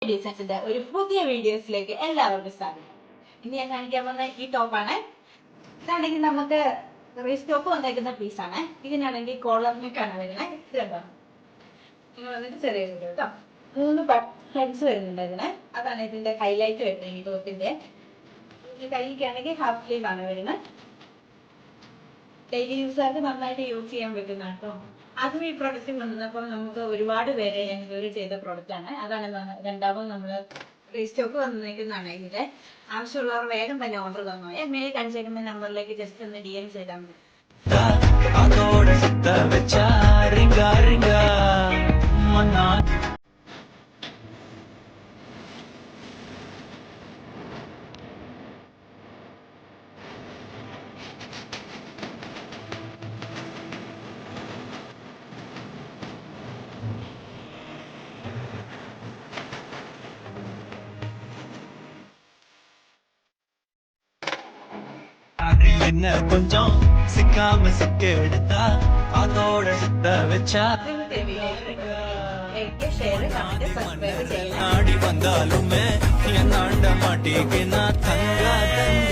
ഡിസൈൻസിന്റെ ഒരു പുതിയ വീഡിയോസിലേക്ക് എല്ലാവർക്കും സ്വാഗതം. ഇനി ഞാൻ കാണിക്കാൻ പോകുന്ന ഈ ടോപ്പാണ്. ഇതാണെങ്കിൽ നമുക്ക് റീസ്റ്റോക്ക് വന്നേക്കുന്ന പീസാണ്. ഇതിനാണെങ്കിൽ കോളർ നെക്കാണ് വരുന്നത്. ഇത് കണ്ടോ, നിങ്ങൾ വന്നിട്ട് ചെറിയ കേട്ടോ 3 ബട്ടൺസ് വരുന്നുണ്ട് ഇതിന്. അതാണ് ഇതിന്റെ ഹൈലൈറ്റ് വരുന്നത്. ഈ ടോപ്പിന്റെ കൈക്കാണെങ്കിൽ ഹാഫ് സ്ലീവ് ആണ് വരുന്നത്. ഡെയിലി യൂസുകാർക്ക് നന്നായിട്ട് യൂസ് ചെയ്യാൻ പറ്റുന്ന കേട്ടോ. അതും ഈ പ്രൊഡക്റ്റ് വന്നപ്പോൾ നമുക്ക് ഒരുപാട് പേരെ എൻക്വയറി ചെയ്ത പ്രൊഡക്റ്റ് ആണ്. അതാണ് രണ്ടാമത് നമ്മൾ റീസ്റ്റോക്ക് വന്നിരിക്കുന്നതാണ്. ഇതിന്റെ ആവശ്യമുള്ളവർ വേഗം തന്നെ ഓർഡർ തന്നോ. മേൽ കാണിച്ചേക്കുന്ന നമ്പറിലേക്ക് ജസ്റ്റ് ഒന്ന് DM ചെയ്താൽ മതി. கொஞ்சம் சிக்காம சிக்க எடுத்தா அதோட சுத்த வச்சா நாடி வந்தாலுமே என்னாண்ட மாட்டேங்க நான்